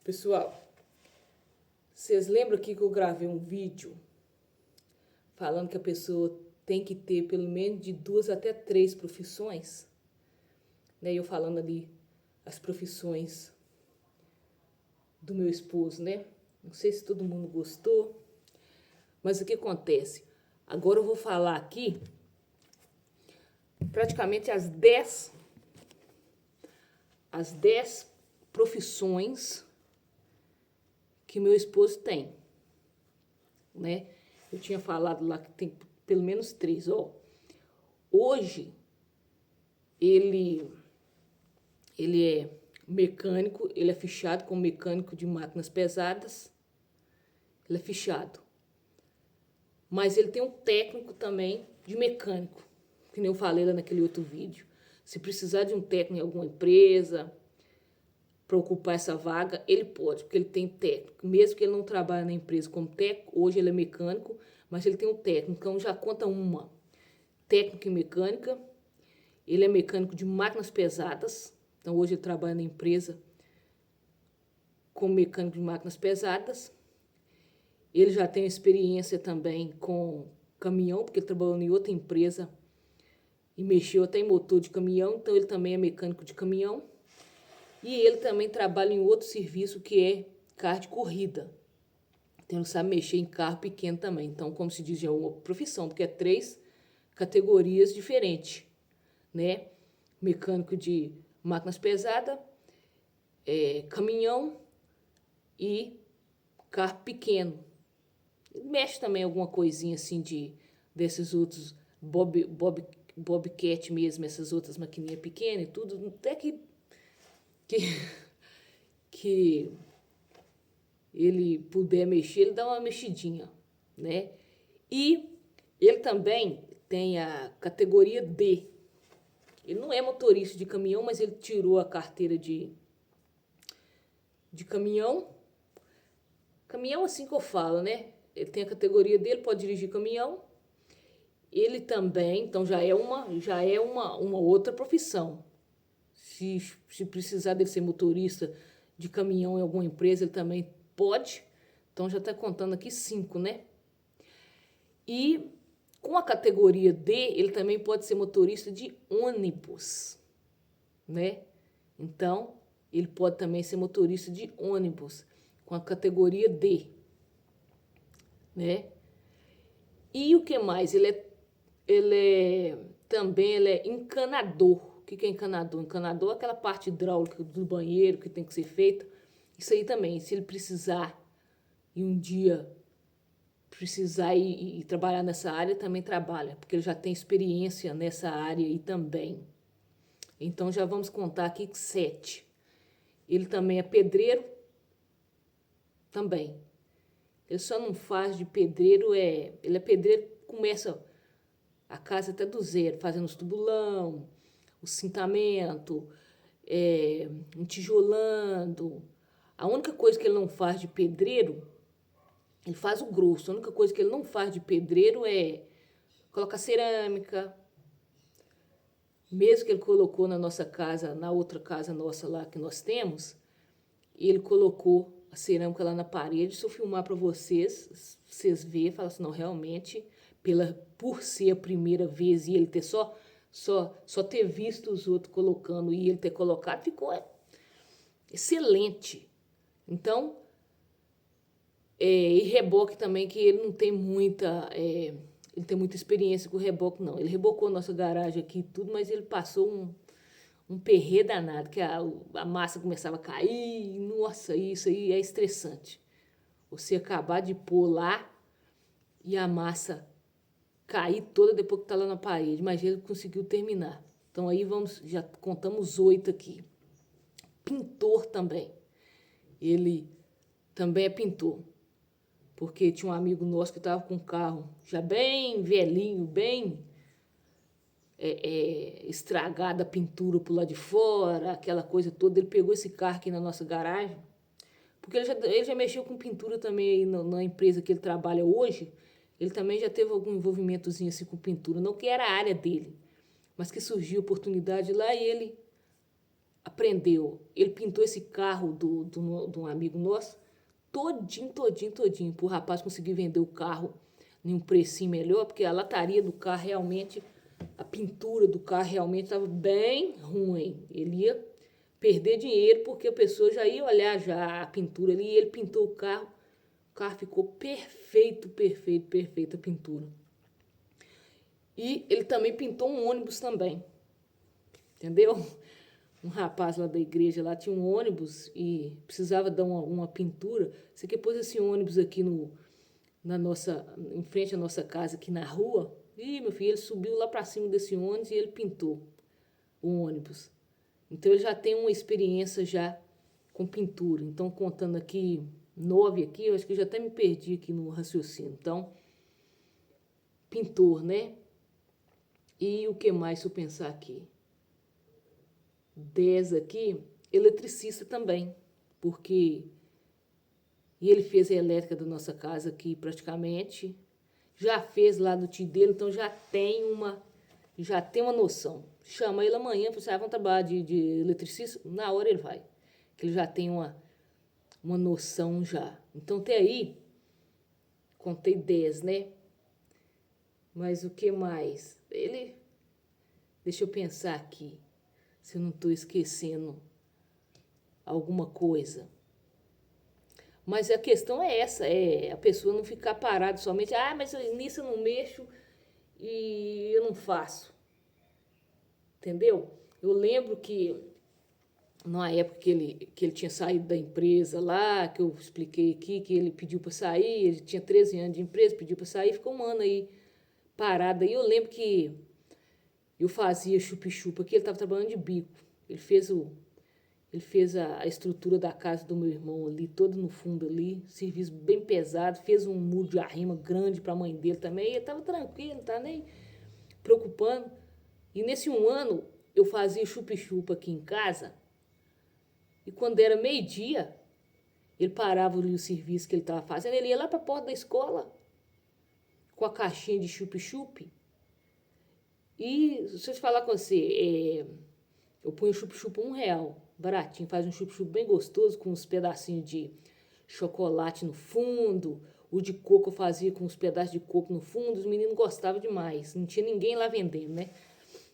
Pessoal, vocês lembram aqui que eu gravei um vídeo falando que a pessoa tem que ter pelo menos de 2 até 3 profissões? Né? Eu falando ali as profissões do meu esposo, né? Não sei se todo mundo gostou, mas o que acontece? Agora eu vou falar aqui praticamente as 10 profissões que meu esposo tem, né? Eu tinha falado lá que tem pelo menos 3, ó. Hoje, ele é mecânico, ele é fichado como mecânico de máquinas pesadas, ele é fichado. Mas ele tem um técnico também de mecânico, que nem eu falei lá naquele outro vídeo. Se precisar de um técnico em alguma empresa para ocupar essa vaga, ele pode, porque ele tem técnico. Mesmo que ele não trabalhe na empresa como técnico, hoje ele é mecânico, mas ele tem um técnico, então já conta uma. Técnico em mecânica, ele é mecânico de máquinas pesadas, então hoje ele trabalha na empresa como mecânico de máquinas pesadas. Ele já tem experiência também com caminhão, porque ele trabalhou em outra empresa e mexeu até em motor de caminhão, então ele também é mecânico de caminhão. E ele também trabalha em outro serviço que é carro de corrida. Então ele sabe mexer em carro pequeno também. Então, como se diz, é uma profissão, porque é 3 categorias diferentes, né? Mecânico de máquinas pesadas, caminhão e carro pequeno. Ele mexe também alguma coisinha assim desses outros Bobcat mesmo, essas outras maquininhas pequenas e tudo, até que ele puder mexer, ele dá uma mexidinha, né? E ele também tem a categoria D. Ele não é motorista de caminhão, mas ele tirou a carteira de caminhão. Caminhão assim que eu falo, né? Ele tem a categoria dele, pode dirigir caminhão. Ele também, então já é uma outra profissão. Se precisar dele ser motorista de caminhão em alguma empresa, ele também pode. Então já está contando aqui 5, né? E com a categoria D, ele também pode ser motorista de ônibus, né? Então, ele pode também ser motorista de ônibus com a categoria D, né? E o que mais? Também ele é encanador. O que é encanador? Encanador é aquela parte hidráulica do banheiro que tem que ser feita. Isso aí também, se ele precisar e um dia precisar ir trabalhar nessa área, também trabalha, porque ele já tem experiência nessa área aí também. Então já vamos contar aqui 7. Ele também é pedreiro, também. Ele só não faz de pedreiro, ele é pedreiro, começa a casa até do zero, fazendo os tubulão, o cintamento, entijolando. A única coisa que ele não faz de pedreiro, ele faz o grosso. A única coisa que ele não faz de pedreiro é colocar cerâmica. Mesmo que ele colocou na nossa casa, na outra casa nossa lá que nós temos, ele colocou a cerâmica lá na parede. Se eu filmar para vocês verem, falam assim, não, realmente, por ser a primeira vez e ele ter só ter visto os outros colocando e ele ter colocado, ficou excelente. Então, e reboque também, que ele não tem ele tem muita experiência com reboque, não. Ele rebocou nossa garagem aqui e tudo, mas ele passou um perrê danado, que a massa começava a cair. Nossa, isso aí é estressante. Você acabar de pôr lá e a massa cair toda depois que está lá na parede, mas ele conseguiu terminar. Então aí já contamos 8 aqui. Pintor também. Ele também é pintor. Porque tinha um amigo nosso que estava com um carro já bem velhinho, bem estragada a pintura por lá de fora, aquela coisa toda. Ele pegou esse carro aqui na nossa garagem, porque ele já mexeu com pintura também aí na empresa que ele trabalha hoje. Ele também já teve algum envolvimentozinho assim com pintura, não que era a área dele, mas que surgiu oportunidade lá e ele aprendeu. Ele pintou esse carro de um amigo nosso, todinho, para o rapaz conseguir vender o carro em um precinho melhor, porque a lataria do carro realmente, a pintura do carro realmente estava bem ruim. Ele ia perder dinheiro porque a pessoa já ia olhar já a pintura ali, e ele pintou o carro ficou perfeito a pintura. E ele também pintou um ônibus também, entendeu? Um rapaz lá da igreja lá tinha um ônibus e precisava dar uma pintura. Você que pôs esse ônibus aqui em frente à nossa casa, aqui na rua. E meu filho, ele subiu lá para cima desse ônibus e ele pintou o ônibus. Então ele já tem uma experiência já com pintura. Então, contando aqui 9 aqui, eu acho que eu já até me perdi aqui no raciocínio. Então, pintor, né? E o que mais se eu pensar aqui? 10 aqui, eletricista também, porque e ele fez a elétrica da nossa casa aqui praticamente, já fez lá do tio dele, então já tem uma noção. Chama ele amanhã, você vamos trabalhar de eletricista, na hora ele vai, que ele já tem uma noção já. Então até aí, contei 10, né? Mas o que mais? Deixa eu pensar aqui, se eu não estou esquecendo alguma coisa. Mas a questão é essa, é a pessoa não ficar parada somente, mas nisso eu não mexo e eu não faço. Entendeu? Eu lembro que, na época que ele tinha saído da empresa lá, que eu expliquei aqui, que ele pediu para sair, ele tinha 13 anos de empresa, pediu para sair, ficou um ano aí parado. Aí eu lembro que eu fazia chup-chupa aqui, ele estava trabalhando de bico. Ele fez a estrutura da casa do meu irmão ali, todo no fundo ali, serviço bem pesado, fez um muro de arrima grande para a mãe dele também, e ele estava tranquilo, não estava nem preocupando. E nesse um ano, eu fazia chup-chupa aqui em casa, e quando era meio-dia, ele parava ali o serviço que ele estava fazendo, ele ia lá para a porta da escola, com a caixinha de chup-chup, e se eu te falar com você, eu ponho chup-chup R$1, baratinho, faz um chup-chup bem gostoso, com uns pedacinhos de chocolate no fundo, o de coco eu fazia com uns pedaços de coco no fundo, os meninos gostavam demais, não tinha ninguém lá vendendo, né?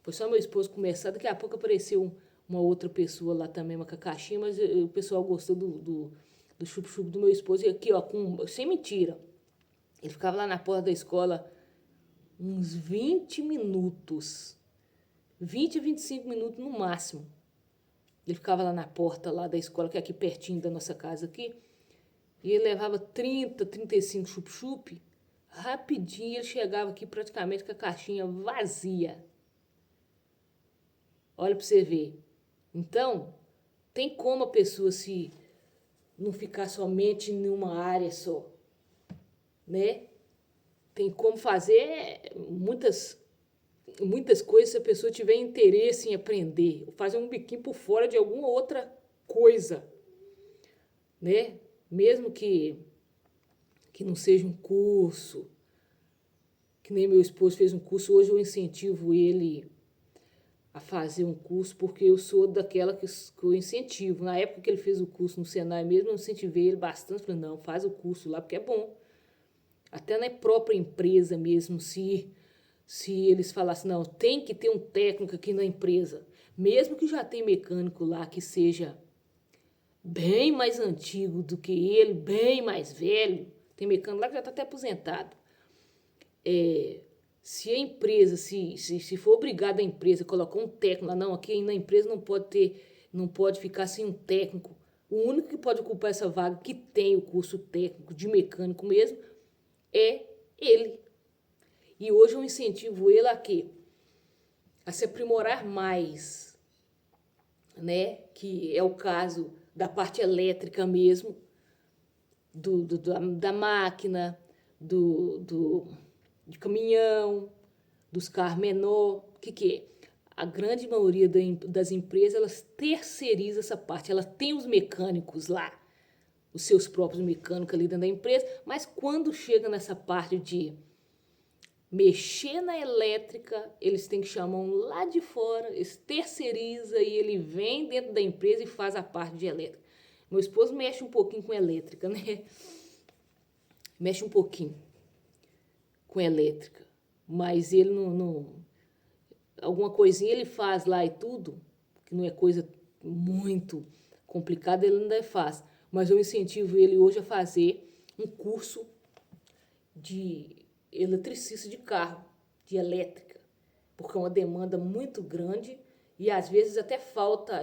Foi só meu esposo começar, daqui a pouco apareceu uma outra pessoa lá também, uma caixinha, mas o pessoal gostou do chup-chup do meu esposo, e aqui, ó, sem mentira, ele ficava lá na porta da escola uns 20 minutos, 20 a 25 minutos no máximo. Ele ficava lá na porta lá da escola, que é aqui pertinho da nossa casa aqui, e ele levava 30, 35 chup-chup, rapidinho ele chegava aqui praticamente com a caixinha vazia. Olha para você ver. Então, tem como a pessoa se não ficar somente em uma área só, né? Tem como fazer muitas coisas se a pessoa tiver interesse em aprender, ou fazer um biquinho por fora de alguma outra coisa, né? Mesmo que não seja um curso, que nem meu esposo fez um curso, hoje eu incentivo ele a fazer um curso, porque eu sou daquela que eu incentivo. Na época que ele fez o curso no Senai mesmo, eu incentivei ele bastante, falei, não, faz o curso lá, porque é bom. Até na própria empresa mesmo, se eles falassem, não, tem que ter um técnico aqui na empresa, mesmo que já tem mecânico lá que seja bem mais antigo do que ele, bem mais velho, tem mecânico lá que já está até aposentado. Se a empresa, se for obrigada a empresa a colocar um técnico lá, não, aqui na empresa não pode ficar sem um técnico. O único que pode ocupar essa vaga, que tem o curso técnico de mecânico mesmo, é ele. E hoje eu incentivo ele a quê? A se aprimorar mais, né? Que é o caso da parte elétrica mesmo, da máquina, de caminhão, dos carros menor. O que é? A grande maioria das empresas, elas terceirizam essa parte. Elas têm os mecânicos lá, os seus próprios mecânicos ali dentro da empresa, mas quando chega nessa parte de mexer na elétrica, eles têm que chamar um lá de fora, eles terceiriza e ele vem dentro da empresa e faz a parte de elétrica. Meu esposo mexe um pouquinho com elétrica, né? Mexe um pouquinho com elétrica, mas ele alguma coisinha ele faz lá e tudo, que não é coisa muito complicada, ele ainda faz. Mas eu incentivo ele hoje a fazer um curso de eletricista de carro, de elétrica, porque é uma demanda muito grande e às vezes até falta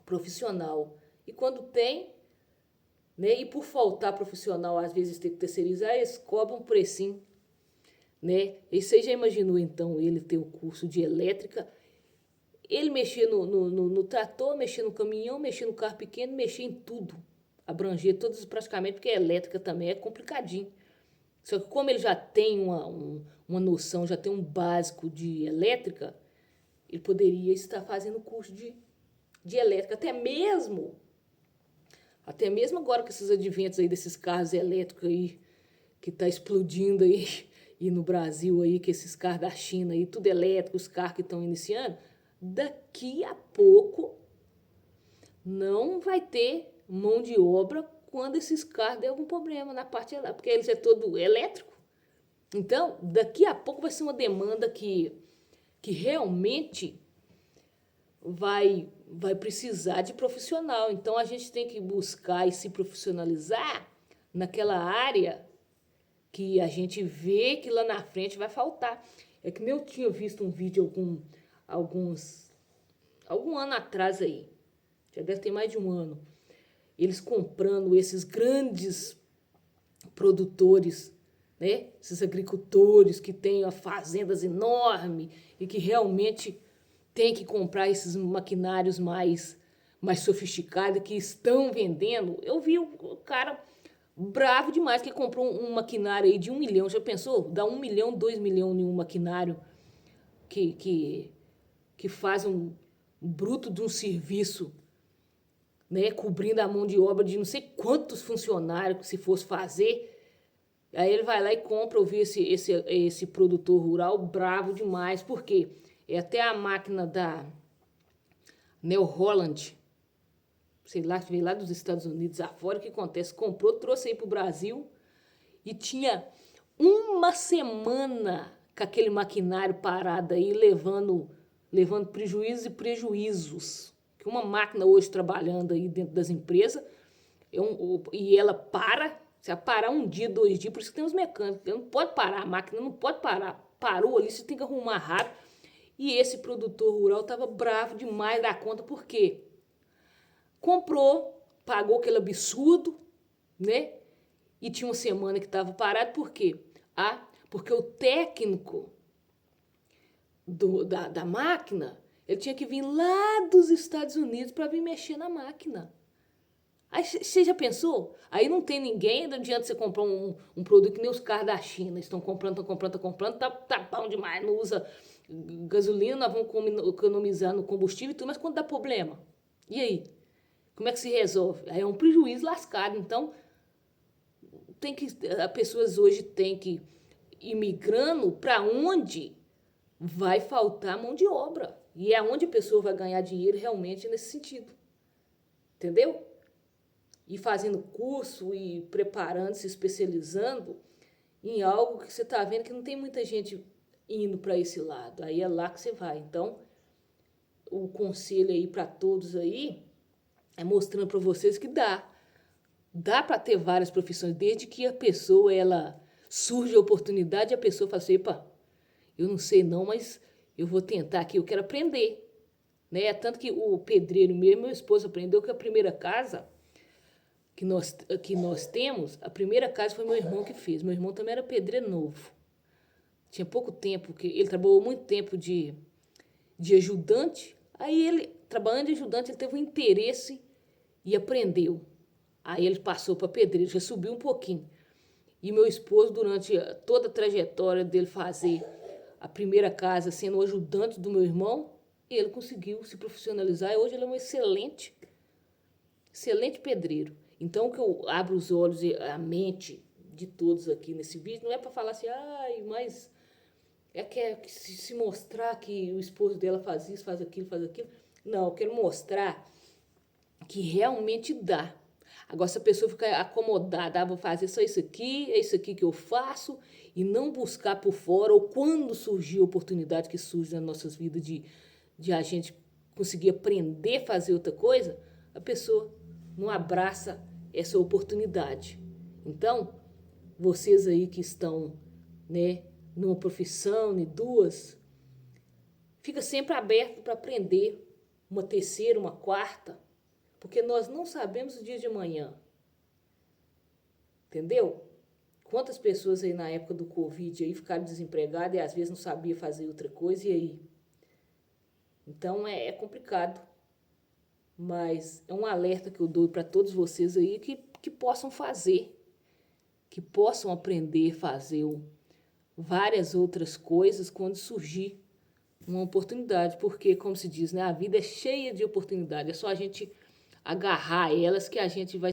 profissional. E quando tem, né, e por faltar profissional, às vezes tem que terceirizar, eles cobram um precinho, né? E você já imaginou então ele ter o curso de elétrica, ele mexer no trator, mexer no caminhão, mexer no carro pequeno, mexer em tudo, abranger todas praticamente, porque a elétrica também é complicadinho. Só que como ele já tem uma noção, já tem um básico de elétrica, ele poderia estar fazendo curso de elétrica, até mesmo agora com esses adventos aí desses carros elétricos aí, que tá explodindo aí, e no Brasil aí, que esses carros da China aí, tudo elétrico, os carros que estão iniciando, daqui a pouco não vai ter mão de obra quando esses carros der algum problema na parte elétrica, porque eles é todo elétrico. Então, daqui a pouco vai ser uma demanda que realmente vai precisar de profissional. Então, a gente tem que buscar e se profissionalizar naquela área que a gente vê que lá na frente vai faltar. É que nem eu tinha visto um vídeo algum ano atrás aí, já deve ter mais de um ano, eles comprando esses grandes produtores, né? Esses agricultores que têm fazendas enormes e que realmente têm que comprar esses maquinários mais sofisticados que estão vendendo. Eu vi o cara bravo demais que comprou um maquinário aí de 1 milhão. Já pensou? Dá 1 milhão, 2 milhões em um maquinário que faz um bruto de um serviço, né, cobrindo a mão de obra de não sei quantos funcionários se fosse fazer. Aí ele vai lá e compra. Eu vi esse produtor rural bravo demais, porque é até a máquina da New Holland, sei lá, que veio lá dos Estados Unidos afora, o que acontece? Comprou, trouxe aí para o Brasil e tinha uma semana com aquele maquinário parado aí, levando prejuízos e prejuízos. Que uma máquina hoje trabalhando aí dentro das empresas, e ela para, se ela parar um dia, 2 dias, por isso que tem os mecânicos, não pode parar, a máquina não pode parar. Parou ali, você tem que arrumar rápido. E esse produtor rural estava bravo demais da conta, por quê? Comprou, pagou aquele absurdo, né? E tinha uma semana que estava parado, por quê? Porque o técnico da máquina, ele tinha que vir lá dos Estados Unidos para vir mexer na máquina. Aí você já pensou? Aí não tem ninguém, não adianta você comprar um produto que nem os carros da China, estão comprando, tá bom demais, não usa gasolina, nós vamos economizar no combustível e tudo, mas quando dá problema, e aí? Como é que se resolve? Aí é um prejuízo lascado. Então, as pessoas hoje têm que ir migrando para onde vai faltar mão de obra. E é onde a pessoa vai ganhar dinheiro realmente nesse sentido. Entendeu? E fazendo curso e preparando, se especializando em algo que você está vendo que não tem muita gente indo para esse lado. Aí é lá que você vai. Então, o conselho aí para todos aí é mostrando para vocês que dá. Dá para ter várias profissões, desde que a pessoa, surge a oportunidade, a pessoa fala assim, epa, eu não sei não, mas eu vou tentar aqui, eu quero aprender. Né? Tanto que o pedreiro mesmo, meu esposo aprendeu que a primeira casa que nós temos, a primeira casa foi meu irmão que fez. Meu irmão também era pedreiro novo. Tinha pouco tempo, que ele trabalhou muito tempo de ajudante. Aí ele, trabalhando de ajudante, ele teve um interesse e aprendeu. Aí ele passou para pedreiro, já subiu um pouquinho. E meu esposo, durante toda a trajetória dele fazer a primeira casa, sendo o ajudante do meu irmão, ele conseguiu se profissionalizar e hoje ele é um excelente pedreiro. Então, que eu abro os olhos e a mente de todos aqui nesse vídeo não é para falar assim, ai, mas que se mostrar que o esposo dela faz isso, faz aquilo, faz aquilo. Não, eu quero mostrar que realmente dá. Agora, se a pessoa ficar acomodada, vou fazer só isso aqui, é isso aqui que eu faço, e não buscar por fora, ou quando surgir a oportunidade que surge nas nossas vidas de a gente conseguir aprender a fazer outra coisa, a pessoa não abraça essa oportunidade. Então, vocês aí que estão, né, numa profissão, em duas, fica sempre aberto para aprender uma terceira, uma quarta, porque nós não sabemos o dia de amanhã. Entendeu? Quantas pessoas aí na época do Covid aí ficaram desempregadas e às vezes não sabiam fazer outra coisa, e aí? Então é complicado. Mas é um alerta que eu dou para todos vocês aí que possam fazer, que possam aprender a fazer várias outras coisas quando surgir uma oportunidade, porque, como se diz, né, a vida é cheia de oportunidades, é só a gente agarrar elas que a gente vai